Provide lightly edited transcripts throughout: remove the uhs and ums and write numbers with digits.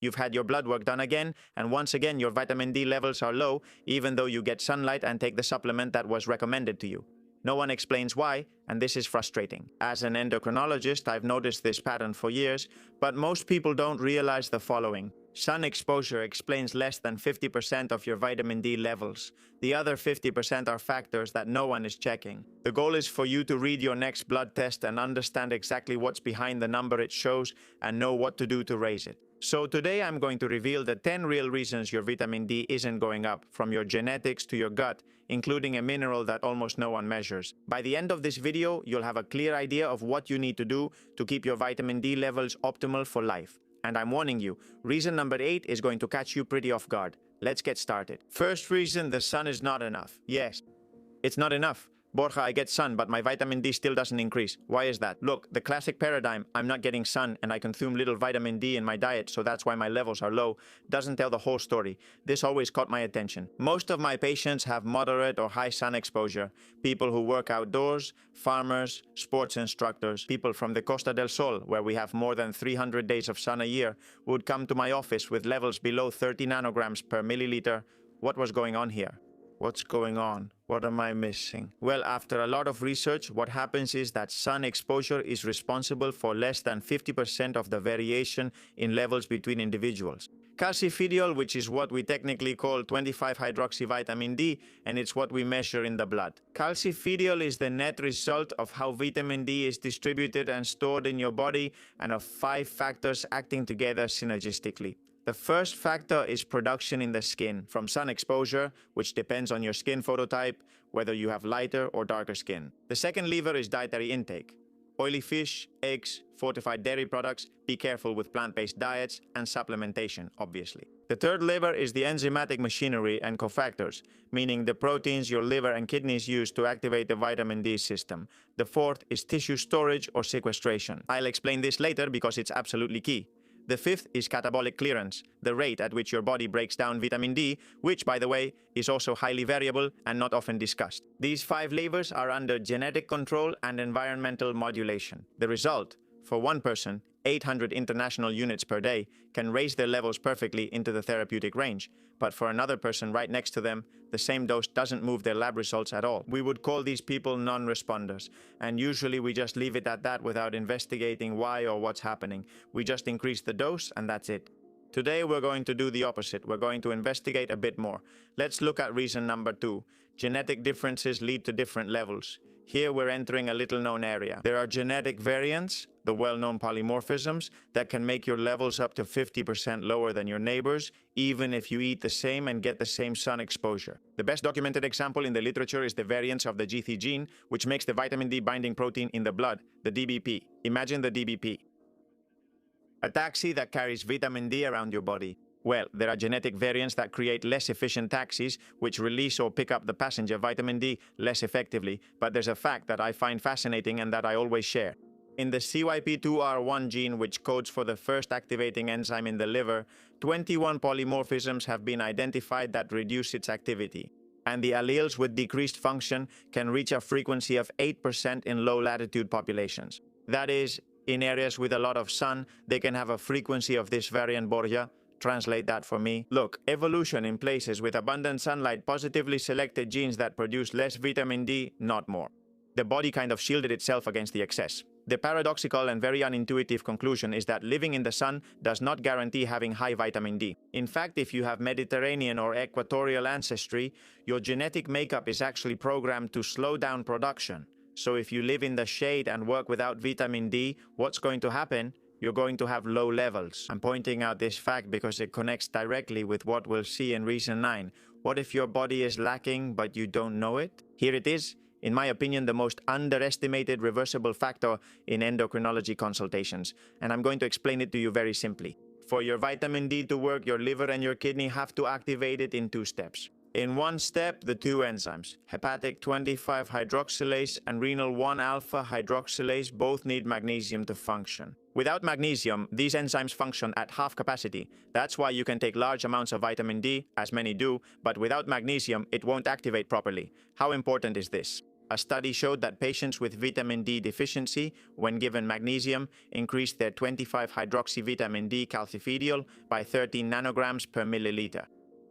You've had your blood work done again, and once again your vitamin D levels are low, even though you get sunlight and take the supplement that was recommended to you. No one explains why, and this is frustrating. As an endocrinologist, I've noticed this pattern for years, but most people don't realize the following. Sun exposure explains less than 50% of your vitamin D levels. The other 50% are factors that no one is checking. The goal is for you to read your next blood test and understand exactly what's behind the number it shows and know what to do to raise it. So today I'm going to reveal the 10 real reasons your vitamin D isn't going up, from your genetics to your gut, including a mineral that almost no one measures. By the end of this video, you'll have a clear idea of what you need to do to keep your vitamin D levels optimal for life. And I'm warning you, reason number 8 is going to catch you pretty off guard. Let's get started. First reason, the sun is not enough. Yes, it's not enough. Borja, I get sun, but my vitamin D still doesn't increase. Why is that? Look, the classic paradigm, I'm not getting sun and I consume little vitamin D in my diet, so that's why my levels are low, doesn't tell the whole story. This always caught my attention. Most of my patients have moderate or high sun exposure. People who work outdoors, farmers, sports instructors, people from the Costa del Sol, where we have more than 300 days of sun a year, would come to my office with levels below 30 nanograms per milliliter. What was going on here? What's going on? What am I missing? Well, after a lot of research, what happens is that sun exposure is responsible for less than 50% of the variation in levels between individuals. Calcifidiol, which is what we technically call 25-hydroxyvitamin D, and it's what we measure in the blood. Calcifidiol is the net result of how vitamin D is distributed and stored in your body, and of 5 factors acting together synergistically. The first factor is production in the skin from sun exposure, which depends on your skin phototype, whether you have lighter or darker skin. The second lever is dietary intake. Oily fish, eggs, fortified dairy products, be careful with plant-based diets, and supplementation, obviously. The third lever is the enzymatic machinery and cofactors, meaning the proteins your liver and kidneys use to activate the vitamin D system. The fourth is tissue storage or sequestration. I'll explain this later because it's absolutely key. The fifth is catabolic clearance, the rate at which your body breaks down vitamin D, which, by the way, is also highly variable and not often discussed. These 5 levers are under genetic control and environmental modulation. The result, for one person, 800 international units per day, can raise their levels perfectly into the therapeutic range, but for another person right next to them, the same dose doesn't move their lab results at all. We would call these people non-responders, and usually we just leave it at that without investigating why or what's happening. We just increase the dose and that's it. Today we're going to do the opposite. We're going to investigate a bit more. Let's look at reason number 2. Genetic differences lead to different levels. Here we're entering a little-known area. There are genetic variants, the well-known polymorphisms, that can make your levels up to 50% lower than your neighbors, even if you eat the same and get the same sun exposure. The best documented example in the literature is the variance of the GT gene, which makes the vitamin D binding protein in the blood, the DBP. Imagine the DBP. A taxi that carries vitamin D around your body. Well, there are genetic variants that create less efficient taxis, which release or pick up the passenger vitamin D less effectively, but there's a fact that I find fascinating and that I always share. In the CYP2R1 gene, which codes for the first activating enzyme in the liver, 21 polymorphisms have been identified that reduce its activity. And the alleles with decreased function can reach a frequency of 8% in low-latitude populations. That is, in areas with a lot of sun, they can have a frequency of this variant, Borja. Translate that for me. Look, evolution in places with abundant sunlight positively selected genes that produce less vitamin D, not more. The body kind of shielded itself against the excess. The paradoxical and very unintuitive conclusion is that living in the sun does not guarantee having high vitamin D. In fact, if you have Mediterranean or equatorial ancestry, your genetic makeup is actually programmed to slow down production. So if you live in the shade and work without vitamin D, what's going to happen? You're going to have low levels. I'm pointing out this fact because it connects directly with what we'll see in reason 9. What if your body is lacking but you don't know it? Here it is. In my opinion, the most underestimated reversible factor in endocrinology consultations, and I'm going to explain it to you very simply. For your vitamin D to work, your liver and your kidney have to activate it in 2 steps. In one step, the 2 enzymes, hepatic 25-hydroxylase and renal 1-alpha hydroxylase, both need magnesium to function. Without magnesium, these enzymes function at half capacity. That's why you can take large amounts of vitamin D, as many do, but without magnesium, it won't activate properly. How important is this? A study showed that patients with vitamin D deficiency, when given magnesium, increased their 25-hydroxyvitamin D calcifediol by 13 nanograms per milliliter.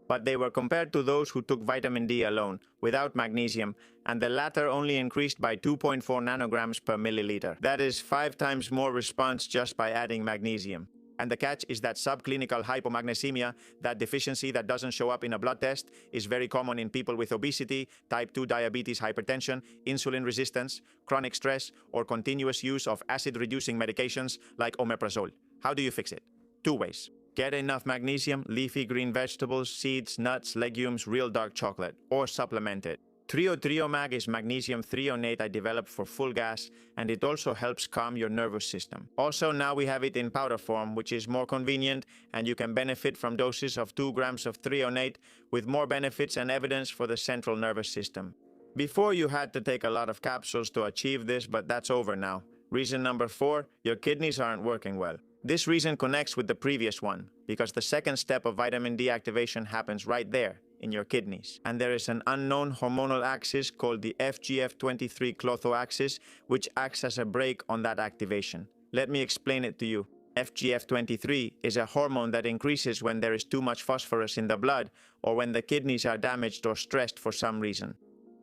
But they were compared to those who took vitamin D alone, without magnesium, and the latter only increased by 2.4 nanograms per milliliter. That is 5 times more response just by adding magnesium. And the catch is that subclinical hypomagnesemia, that deficiency that doesn't show up in a blood test, is very common in people with obesity, type 2 diabetes, hypertension, insulin resistance, chronic stress, or continuous use of acid-reducing medications like omeprazole. How do you fix it? 2 ways. Get enough magnesium, leafy green vegetables, seeds, nuts, legumes, real dark chocolate, or supplement it. Trio-Mag is magnesium threonate I developed for full gas, and it also helps calm your nervous system. Also, now we have it in powder form, which is more convenient, and you can benefit from doses of 2 grams of threonate with more benefits and evidence for the central nervous system. Before, you had to take a lot of capsules to achieve this, but that's over now. Reason number 4, your kidneys aren't working well. This reason connects with the previous one, because the second step of vitamin D activation happens right there, in your kidneys. And there is an unknown hormonal axis called the FGF23 clotho axis, which acts as a brake on that activation. Let me explain it to you. FGF23 is a hormone that increases when there is too much phosphorus in the blood or when the kidneys are damaged or stressed for some reason.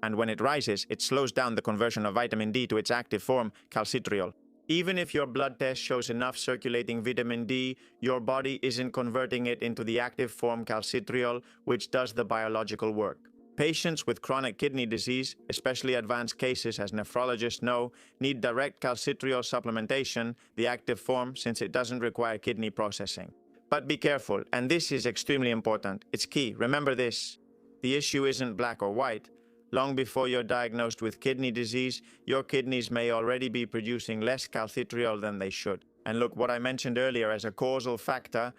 And when it rises, it slows down the conversion of vitamin D to its active form, calcitriol. Even if your blood test shows enough circulating vitamin D, your body isn't converting it into the active form calcitriol, which does the biological work. Patients with chronic kidney disease, especially advanced cases as nephrologists know, need direct calcitriol supplementation, the active form, since it doesn't require kidney processing. But be careful, and this is extremely important. It's key. Remember this. The issue isn't black or white. Long before you're diagnosed with kidney disease, your kidneys may already be producing less calcitriol than they should. And look, what I mentioned earlier as a causal factor,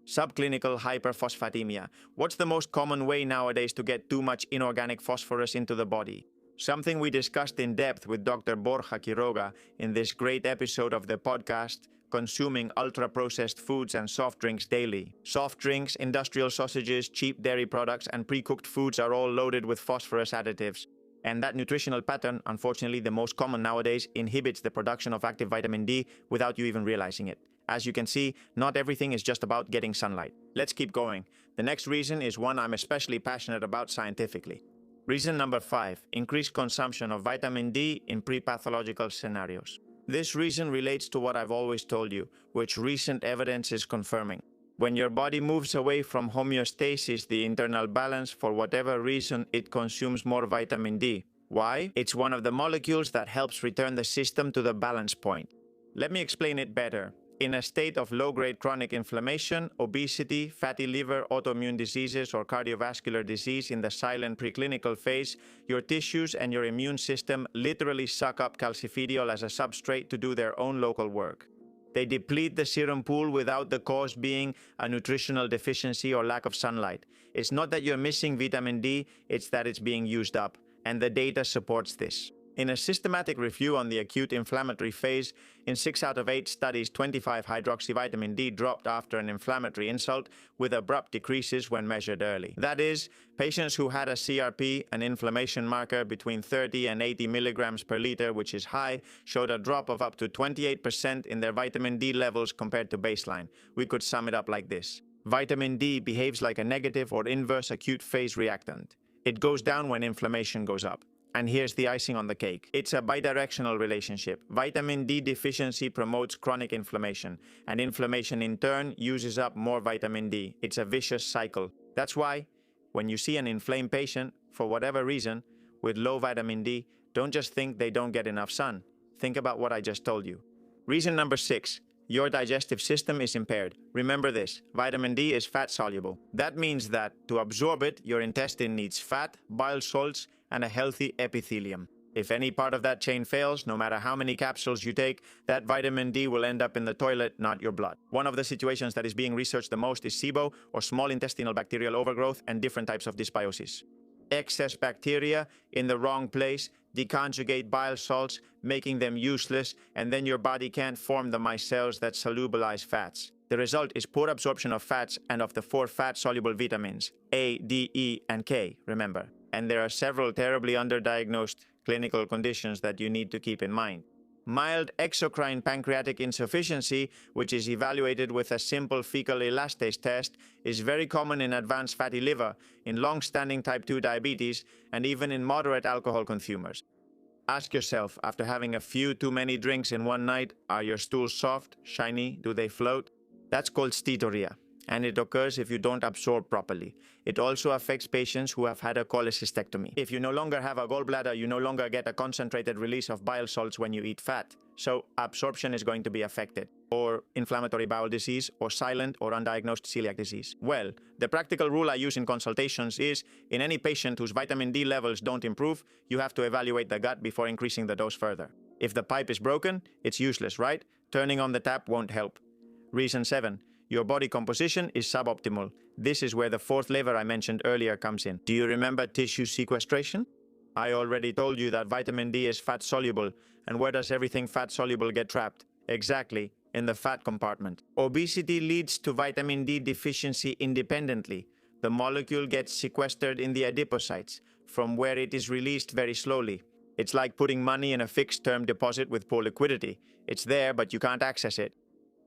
subclinical hyperphosphatemia. What's the most common way nowadays to get too much inorganic phosphorus into the body? Something we discussed in depth with Dr. Borja Quiroga in this great episode of the podcast, Consuming Ultra-Processed Foods and Soft Drinks Daily. Soft drinks, industrial sausages, cheap dairy products, and pre-cooked foods are all loaded with phosphorus additives. And that nutritional pattern, unfortunately the most common nowadays, inhibits the production of active vitamin D without you even realizing it. As you can see, not everything is just about getting sunlight. Let's keep going. The next reason is one I'm especially passionate about scientifically. Reason number 5, increased consumption of vitamin D in pre-pathological scenarios. This reason relates to what I've always told you, which recent evidence is confirming. When your body moves away from homeostasis, the internal balance, for whatever reason, it consumes more vitamin D. Why? It's one of the molecules that helps return the system to the balance point. Let me explain it better. In a state of low-grade chronic inflammation, obesity, fatty liver, autoimmune diseases, or cardiovascular disease in the silent preclinical phase, your tissues and your immune system literally suck up calcifediol as a substrate to do their own local work. They deplete the serum pool without the cause being a nutritional deficiency or lack of sunlight. It's not that you're missing vitamin D, it's that it's being used up, and the data supports this. In a systematic review on the acute inflammatory phase, in 6 out of 8 studies, 25-hydroxyvitamin D dropped after an inflammatory insult with abrupt decreases when measured early. That is, patients who had a CRP, an inflammation marker, between 30 and 80 milligrams per liter, which is high, showed a drop of up to 28% in their vitamin D levels compared to baseline. We could sum it up like this. Vitamin D behaves like a negative or inverse acute phase reactant. It goes down when inflammation goes up. And here's the icing on the cake. It's a bidirectional relationship. Vitamin D deficiency promotes chronic inflammation, and inflammation in turn uses up more vitamin D. It's a vicious cycle. That's why, when you see an inflamed patient, for whatever reason, with low vitamin D, don't just think they don't get enough sun. Think about what I just told you. Reason number 6. Your digestive system is impaired. Remember this, vitamin D is fat soluble. That means that, to absorb it, your intestine needs fat, bile salts, and a healthy epithelium. If any part of that chain fails, no matter how many capsules you take, that vitamin D will end up in the toilet, not your blood. One of the situations that is being researched the most is SIBO, or small intestinal bacterial overgrowth, and different types of dysbiosis. Excess bacteria in the wrong place deconjugate bile salts, making them useless, and then your body can't form the micelles that solubilize fats. The result is poor absorption of fats and of the 4 fat-soluble vitamins, A, D, E, and K, remember. And there are several terribly underdiagnosed clinical conditions that you need to keep in mind. Mild exocrine pancreatic insufficiency, which is evaluated with a simple fecal elastase test, is very common in advanced fatty liver, in long-standing type 2 diabetes, and even in moderate alcohol consumers. Ask yourself, after having a few too many drinks in one night, are your stools soft, shiny, do they float? That's called steatorrhea, and it occurs if you don't absorb properly. It also affects patients who have had a cholecystectomy. If you no longer have a gallbladder, you no longer get a concentrated release of bile salts when you eat fat, so absorption is going to be affected. Or inflammatory bowel disease, or silent or undiagnosed celiac disease. Well, the practical rule I use in consultations is, in any patient whose vitamin D levels don't improve, you have to evaluate the gut before increasing the dose further. If the pipe is broken, it's useless, right? Turning on the tap won't help. Reason 7. Your body composition is suboptimal. This is where the fourth lever I mentioned earlier comes in. Do you remember tissue sequestration? I already told you that vitamin D is fat-soluble, and where does everything fat-soluble get trapped? Exactly, in the fat compartment. Obesity leads to vitamin D deficiency independently. The molecule gets sequestered in the adipocytes, from where it is released very slowly. It's like putting money in a fixed-term deposit with poor liquidity. It's there, but you can't access it.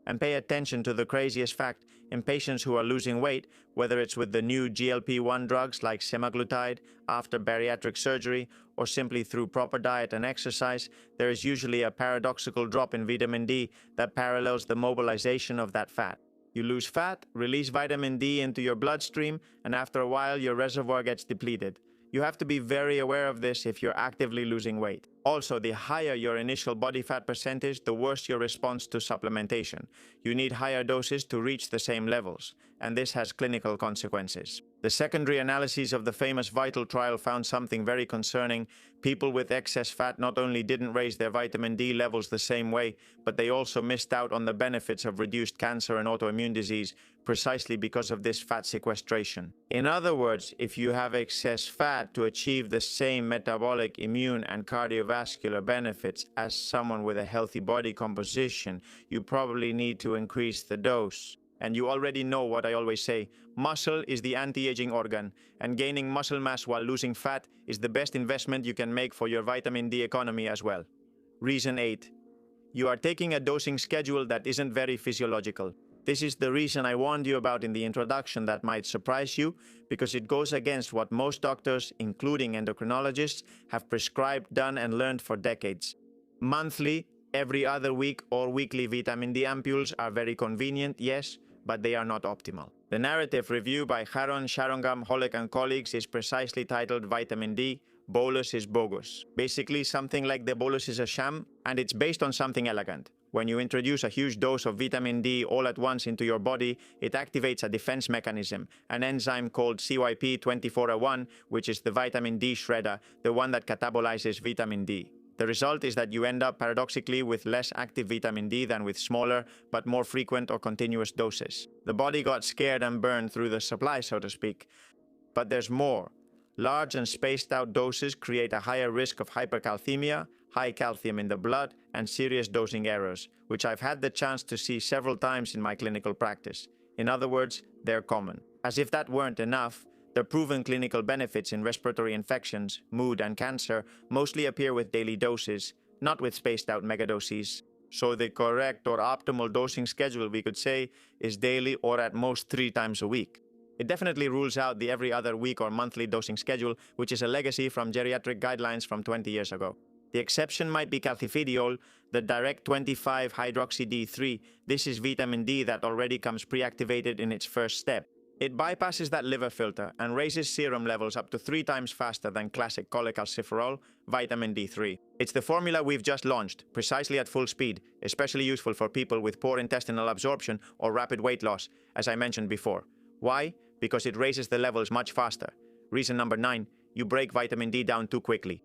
And pay attention to the craziest fact, in patients who are losing weight, whether it's with the new GLP-1 drugs like semaglutide, after bariatric surgery, or simply through proper diet and exercise, there is usually a paradoxical drop in vitamin D that parallels the mobilization of that fat. You lose fat, release vitamin D into your bloodstream, and after a while your reservoir gets depleted. You have to be very aware of this if you're actively losing weight. Also, the higher your initial body fat percentage, the worse your response to supplementation. You need higher doses to reach the same levels, and this has clinical consequences. The secondary analyses of the famous VITAL trial found something very concerning. People with excess fat not only didn't raise their vitamin D levels the same way, but they also missed out on the benefits of reduced cancer and autoimmune disease, precisely because of this fat sequestration. In other words, if you have excess fat to achieve the same metabolic, immune, and cardiovascular benefits as someone with a healthy body composition, you probably need to increase the dose. And you already know what I always say, muscle is the anti-aging organ, and gaining muscle mass while losing fat is the best investment you can make for your vitamin D economy as well. Reason 8. You are taking a dosing schedule that isn't very physiological. This is the reason I warned you about in the introduction that might surprise you, because it goes against what most doctors, including endocrinologists, have prescribed, done, and learned for decades. Monthly, every other week, or weekly vitamin D ampules are very convenient, yes, but they are not optimal. The narrative review by Sharon Sharongam, Holek and colleagues is precisely titled Vitamin D, Bolus is Bogus. Basically, something like the bolus is a sham, and it's based on something elegant. When you introduce a huge dose of vitamin D all at once into your body, it activates a defense mechanism, an enzyme called CYP24A1, which is the vitamin D shredder, the one that catabolizes vitamin D. The result is that you end up paradoxically with less active vitamin D than with smaller, but more frequent or continuous doses. The body got scared and burned through the supply, so to speak. But there's more. Large and spaced out doses create a higher risk of hypercalcemia, high calcium in the blood, and serious dosing errors, which I've had the chance to see several times in my clinical practice. In other words, they're common. As if that weren't enough, the proven clinical benefits in respiratory infections, mood, and cancer mostly appear with daily doses, not with spaced-out megadoses. So the correct or optimal dosing schedule, we could say, is daily or at most 3 times a week. It definitely rules out the every other week or monthly dosing schedule, which is a legacy from geriatric guidelines from 20 years ago. The exception might be calcifediol, the direct 25-hydroxy-D3. This is vitamin D that already comes pre-activated in its first step. It bypasses that liver filter and raises serum levels up to 3 times faster than classic cholecalciferol, vitamin D3. It's the formula we've just launched, precisely at full speed, especially useful for people with poor intestinal absorption or rapid weight loss, as I mentioned before. Why? Because it raises the levels much faster. Reason number 9, you break vitamin D down too quickly.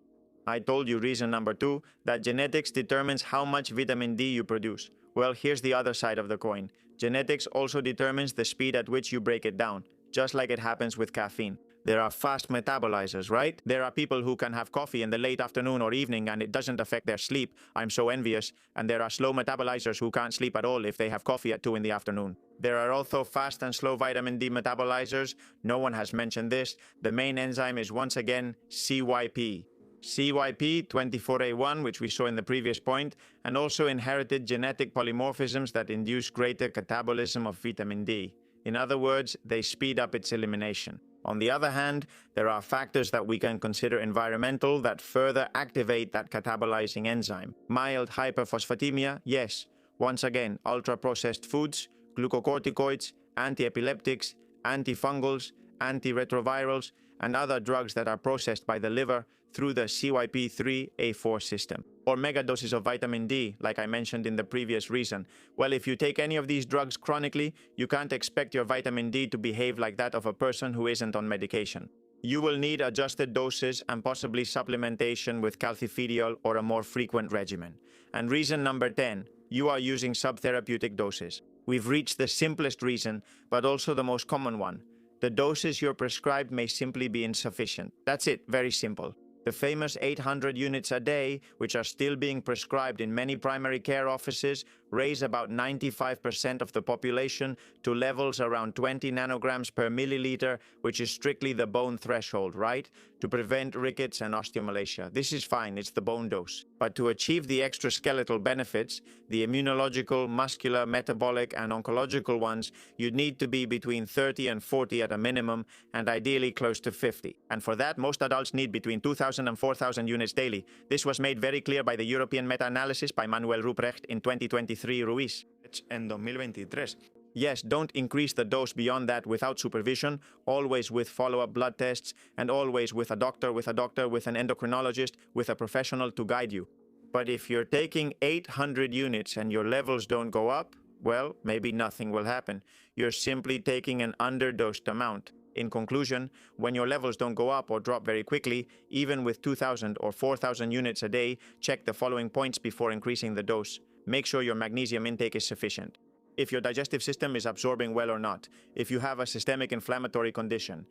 I told you reason number 2, that genetics determines how much vitamin D you produce. Well, here's the other side of the coin. Genetics also determines the speed at which you break it down, just like it happens with caffeine. There are fast metabolizers, right? There are people who can have coffee in the late afternoon or evening and it doesn't affect their sleep. I'm so envious. And there are slow metabolizers who can't sleep at all if they have coffee at 2 in the afternoon. There are also fast and slow vitamin D metabolizers. No one has mentioned this. The main enzyme is once again CYP. CYP24A1, which we saw in the previous point, and also inherited genetic polymorphisms that induce greater catabolism of vitamin D. In other words, they speed up its elimination. On the other hand, there are factors that we can consider environmental that further activate that catabolizing enzyme. Mild hyperphosphatemia, yes. Once again, ultra-processed foods, glucocorticoids, antiepileptics, antifungals, antiretrovirals, and other drugs that are processed by the liver through the CYP3A4 system. Or megadoses of vitamin D, like I mentioned in the previous reason. Well, if you take any of these drugs chronically, you can't expect your vitamin D to behave like that of a person who isn't on medication. You will need adjusted doses and possibly supplementation with calcifediol or a more frequent regimen. And reason number 10, you are using subtherapeutic doses. We've reached the simplest reason, but also the most common one. The doses you're prescribed may simply be insufficient. That's it, very simple. The famous 800 units a day, which are still being prescribed in many primary care offices, raise about 95% of the population to levels around 20 nanograms per milliliter, which is strictly the bone threshold, right? To prevent rickets and osteomalacia. This is fine, it's the bone dose. But to achieve the extraskeletal benefits, the immunological, muscular, metabolic, and oncological ones, you'd need to be between 30 and 40 at a minimum, and ideally close to 50. And for that, most adults need between 2,000 and 4,000 units daily. This was made very clear by the European meta-analysis by Manuel Ruprecht in 2023 Ruiz. En 2023. Yes, don't increase the dose beyond that without supervision, always with follow-up blood tests, and always with a doctor, with an endocrinologist, with a professional to guide you. But if you're taking 800 units and your levels don't go up, well, maybe nothing will happen. You're simply taking an underdosed amount. In conclusion, when your levels don't go up or drop very quickly, even with 2,000 or 4,000 units a day, check the following points before increasing the dose. Make sure your magnesium intake is sufficient. If your digestive system is absorbing well or not. If you have a systemic inflammatory condition.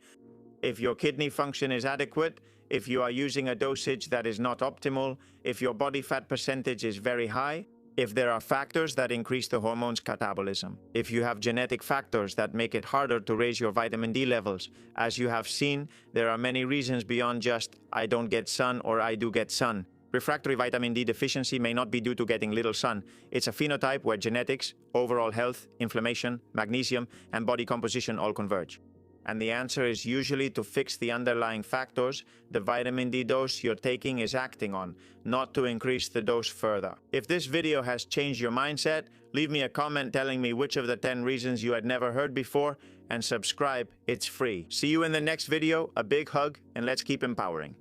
If your kidney function is adequate. If you are using a dosage that is not optimal. If your body fat percentage is very high. If there are factors that increase the hormone's catabolism. If you have genetic factors that make it harder to raise your vitamin D levels. As you have seen, there are many reasons beyond just, I don't get sun or I do get sun. Refractory vitamin D deficiency may not be due to getting little sun. It's a phenotype where genetics, overall health, inflammation, magnesium, and body composition all converge. And the answer is usually to fix the underlying factors the vitamin D dose you're taking is acting on, not to increase the dose further. If this video has changed your mindset, leave me a comment telling me which of the 10 reasons you had never heard before, and subscribe, it's free. See you in the next video, a big hug, and let's keep empowering.